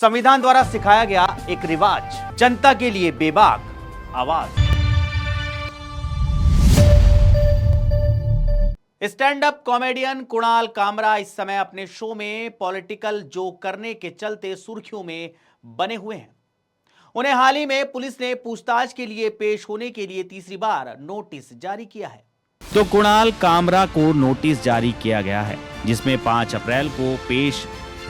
संविधान द्वारा सिखाया गया एक रिवाज, जनता के लिए बेबाक आवाज। Stand up comedian Kunal Kamra इस समय अपने शो में पॉलिटिकल जोक करने के चलते सुर्खियों में बने हुए हैं। उन्हें हाल ही में पुलिस ने पूछताछ के लिए पेश होने के लिए तीसरी बार नोटिस जारी किया है। तो कुणाल कामरा को नोटिस जारी किया गया है, जिसमें 5 अप्रैल को पेश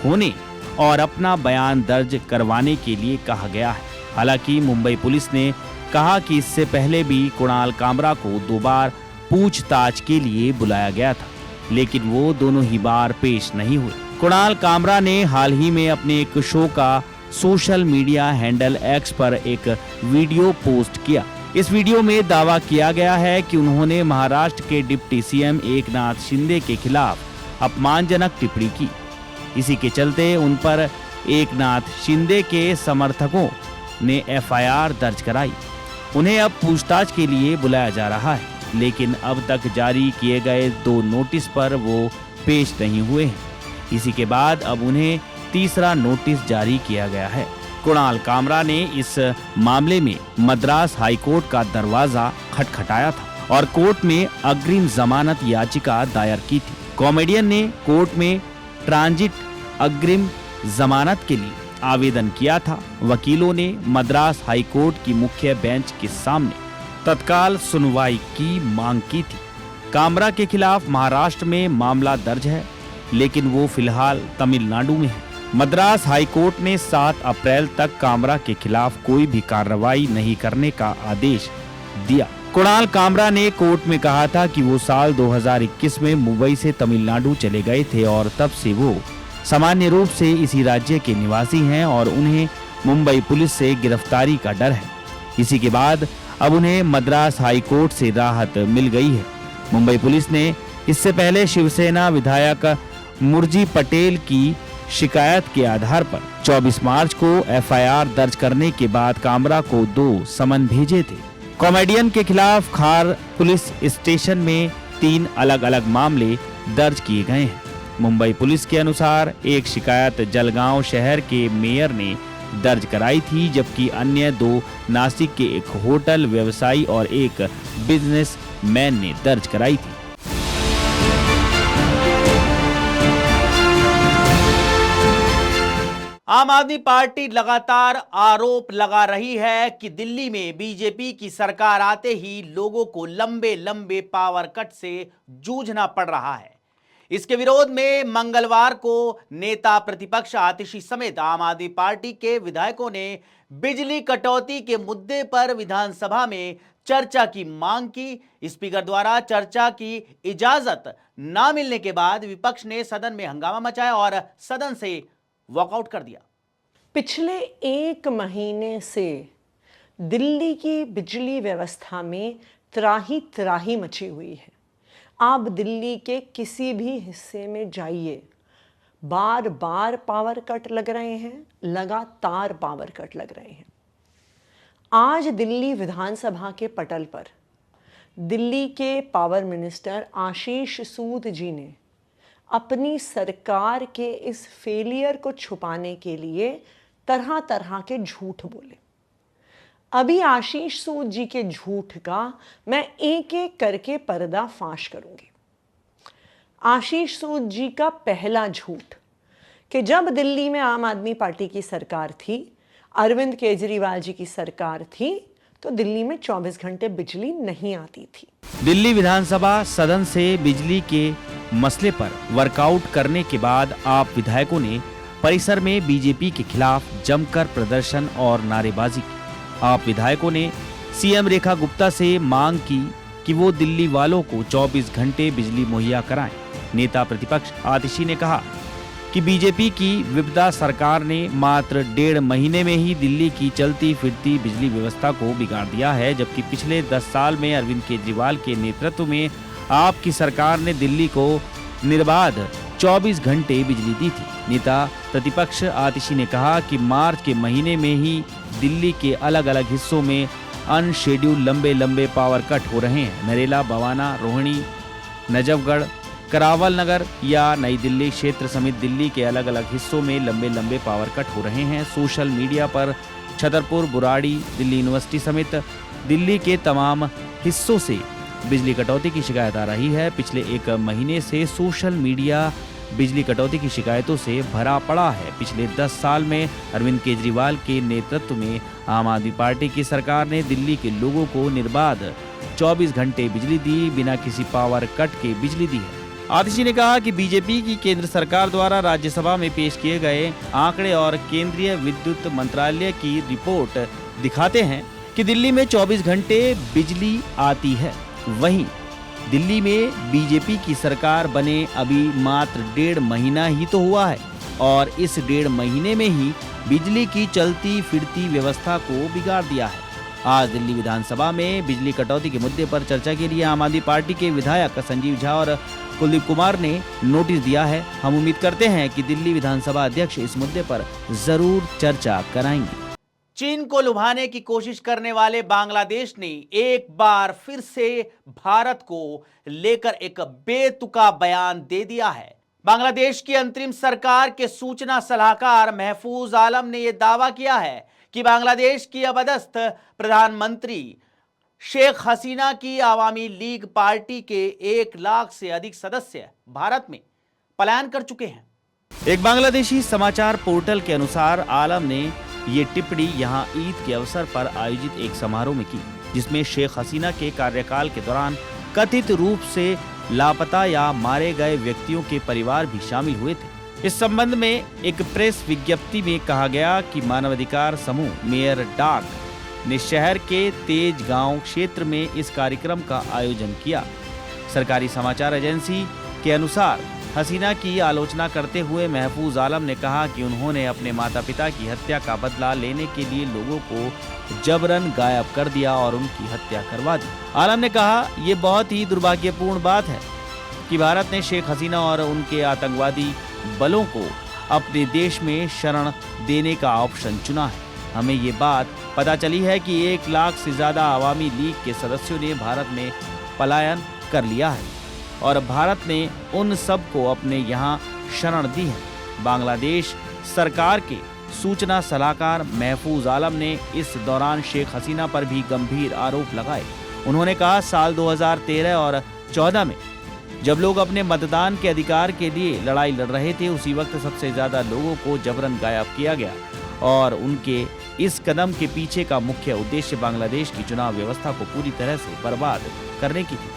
होने और अपना बयान दर्ज करवाने के लिए कहा गया है। हालांकि मुंबई पुलिस ने कहा कि इससे पहले भी कुणाल कामरा को 2 बार पूछताछ के लिए बुलाया गया था, लेकिन वो दोनों ही बार पेश नहीं हुए। कुणाल कामरा ने हाल ही में अपने एक शो का सोशल मीडिया हैंडल एक्स पर एक वीडियो पोस्ट किया। इस वीडियो में दावा किया गया है कि उन्होंने महाराष्ट्र के डिप्टी सीएम एकनाथ शिंदे के खिलाफ अपमानजनक टिप्पणी की। इसी के चलते उन पर एकनाथ शिंदे के समर्थकों ने एफआईआर दर्ज कराई। उन्हें अब पूछताछ के लिए बुलाया जा रहा है, लेकिन अब तक जारी किए गए 2 नोटिस पर वो पेश नहीं हुए हैं। इसी के बाद अब उन्हें तीसरा नोटिस जारी किया गया है। कुणाल कामरा ने इस मामले में मद्रास हाईकोर्ट का दरवाजा खटखटाया था और कोर्ट में अग्रिम जमानत याचिका दायर की थी। कॉमेडियन ने कोर्ट में ट्रांजिट अग्रिम जमानत के लिए आवेदन किया था। वकीलों ने मद्रास हाईकोर्ट की मुख्य बेंच के सामने तत्काल सुनवाई की मांग की थी। कामरा के खिलाफ महाराष्ट्र में मामला दर्ज है, लेकिन वो फिलहाल तमिलनाडु में है। मद्रास हाईकोर्ट ने 7 अप्रैल तक कामरा के खिलाफ कोई भी कार्रवाई नहीं करने का आदेश दिया। कुणाल कामरा ने कोर्ट में कहा था कि वो साल 2021 में मुंबई से तमिलनाडु चले गए थे और तब से वो सामान्य रूप से इसी राज्य के निवासी हैं और उन्हें मुंबई पुलिस से गिरफ्तारी का डर है। इसी के बाद अब उन्हें मद्रास हाईकोर्ट से राहत मिल गई है। मुंबई पुलिस ने इससे पहले शिवसेना विधायक मुरजी पटेल की शिकायत के आधार पर 24 मार्च को एफआईआर दर्ज करने के बाद कामरा को 2 समन भेजे थे। कॉमेडियन के खिलाफ खार पुलिस स्टेशन में 3 अलग-अलग मामले दर्ज किए गए हैं। मुंबई पुलिस के अनुसार एक शिकायत जलगांव शहर के मेयर ने दर्ज कराई थी, जबकि अन्य 2 नासिक के एक होटल व्यवसायी और एक बिजनेसमैन ने दर्ज कराई थी। आम आदमी पार्टी लगातार आरोप लगा रही है कि दिल्ली में बीजेपी की सरकार आते ही लोगों को लंबे लंबे पावर कट से जूझना पड़ रहा है। इसके विरोध में मंगलवार को नेता प्रतिपक्ष आतिशी समेत आम आदमी पार्टी के विधायकों ने बिजली कटौती के मुद्दे पर विधानसभा में चर्चा की मांग की। स्पीकर द्वारा चर्चा की इजाजत न मिलने के बाद विपक्ष ने सदन में हंगामा मचाया और सदन से वॉकआउट कर दिया। पिछले 1 महीने से दिल्ली की बिजली व्यवस्था में त्राही मची हुई है। आप दिल्ली के किसी भी हिस्से में जाइए, बार बार पावर कट लग रहे हैं, लगातार पावर कट लग रहे हैं। आज दिल्ली विधानसभा के पटल पर दिल्ली के पावर मिनिस्टर आशीष सूद जी ने अपनी सरकार के इस फेलियर को छुपाने के लिए तरह तरह के झूठ बोले। अभी आशीष सूद जी के झूठ का मैं एक एक करके पर्दाफाश करूंगी। आशीष सूद जी का पहला झूठ कि जब दिल्ली में आम आदमी पार्टी की सरकार थी, अरविंद केजरीवाल जी की सरकार थी, तो दिल्ली में 24 घंटे बिजली नहीं आती थी। दिल्ली विधानसभा सदन से बिजली के मसले पर वर्कआउट करने के बाद आप विधायकों ने परिसर में बीजेपी के खिलाफ जमकर प्रदर्शन और नारेबाजी की। आप विधायकों ने सीएम रेखा गुप्ता से मांग की कि वो दिल्ली वालों को 24 घंटे बिजली मुहैया कराएं। नेता प्रतिपक्ष आतिशी ने कहा कि बीजेपी की विपदा सरकार ने मात्र 1.5 महीने में ही दिल्ली की चलती फिरती बिजली व्यवस्था को बिगाड़ दिया है, जबकि पिछले 10 साल में अरविंद केजरीवाल के नेतृत्व में आपकी सरकार ने दिल्ली को निर्बाध 24 घंटे बिजली दी थी। नेता प्रतिपक्ष आतिशी ने कहा कि मार्च के महीने में ही दिल्ली के अलग अलग हिस्सों में अनशेड्यूल लंबे लंबे पावर कट हो रहे हैं। नरेला, बवाना, रोहिणी, नजफगढ़, करावल नगर या नई दिल्ली क्षेत्र समेत दिल्ली के अलग अलग हिस्सों में लंबे लंबे पावर कट हो रहे हैं। सोशल मीडिया पर छतरपुर, बुराड़ी, दिल्ली यूनिवर्सिटी समेत दिल्ली के तमाम हिस्सों से बिजली कटौती की शिकायत आ रही है। पिछले एक महीने से सोशल मीडिया बिजली कटौती की शिकायतों से भरा पड़ा है। पिछले 10 साल में अरविंद केजरीवाल के नेतृत्व में आम आदमी पार्टी की सरकार ने दिल्ली के लोगों को निर्बाध 24 घंटे बिजली दी, बिना किसी पावर कट के बिजली दी है। आतिशी ने कहा कि बीजेपी की केंद्र सरकार द्वारा राज्यसभा में पेश किए गए आंकड़े और केंद्रीय विद्युत मंत्रालय की रिपोर्ट दिखाते हैं कि दिल्ली में 24 घंटे बिजली आती है। वहीं दिल्ली में बीजेपी की सरकार बने अभी मात्र 1.5 महीना ही तो हुआ है और इस 1.5 महीने में ही बिजली की चलती फिरती व्यवस्था को बिगाड़ दिया है। आज दिल्ली विधानसभा में बिजली कटौती के मुद्दे पर चर्चा के लिए आम आदमी पार्टी के विधायक संजीव झा और कुलदीप कुमार ने नोटिस दिया है। हम उम्मीद करते हैं कि दिल्ली विधानसभा अध्यक्ष इस मुद्दे पर जरूर चर्चा कराएंगे। चीन को लुभाने की कोशिश करने वाले बांग्लादेश ने एक बार फिर से भारत को लेकर एक बेतुका बयान दे दिया है। बांग्लादेश की अंतरिम सरकार के सूचना सलाहकार महफूज आलम ने यह दावा किया है कि बांग्लादेश की अपदस्थ प्रधानमंत्री शेख हसीना की आवामी लीग पार्टी के 1 लाख से अधिक सदस्य भारत में पलायन कर चुके हैं। एक बांग्लादेशी समाचार पोर्टल के अनुसार आलम ने ये टिप्पणी यहां ईद के अवसर पर आयोजित एक समारोह में की, जिसमें शेख हसीना के कार्यकाल के दौरान कथित रूप से लापता या मारे गए व्यक्तियों के परिवार भी शामिल हुए थे। इस संबंध में एक प्रेस विज्ञप्ति में कहा गया कि मानवाधिकार समूह मेयर डाक ने शहर के तेज गांव क्षेत्र में इस कार्यक्रम का आयोजन किया। सरकारी समाचार एजेंसी के अनुसार हसीना की आलोचना करते हुए महफूज आलम ने कहा कि उन्होंने अपने माता पिता की हत्या का बदला लेने के लिए लोगों को जबरन गायब कर दिया और उनकी हत्या करवा दी। आलम ने कहा, ये बहुत ही दुर्भाग्यपूर्ण बात है कि भारत ने शेख हसीना और उनके आतंकवादी बलों को अपने देश में शरण देने का ऑप्शन चुना है। हमें ये बात पता चली है कि 1 लाख से ज्यादा आवामी लीग के सदस्यों ने भारत में पलायन कर लिया है और भारत ने उन सब को अपने यहाँ शरण दी है। बांग्लादेश सरकार के सूचना सलाहकार महफूज आलम ने इस दौरान शेख हसीना पर भी गंभीर आरोप लगाए। उन्होंने कहा, साल 2013 और 14 में जब लोग अपने मतदान के अधिकार के लिए लड़ाई लड़ रहे थे, उसी वक्त सबसे ज्यादा लोगों को जबरन गायब किया गया और उनके इस कदम के पीछे का मुख्य उद्देश्य बांग्लादेश की चुनाव व्यवस्था को पूरी तरह से बर्बाद करने की थी।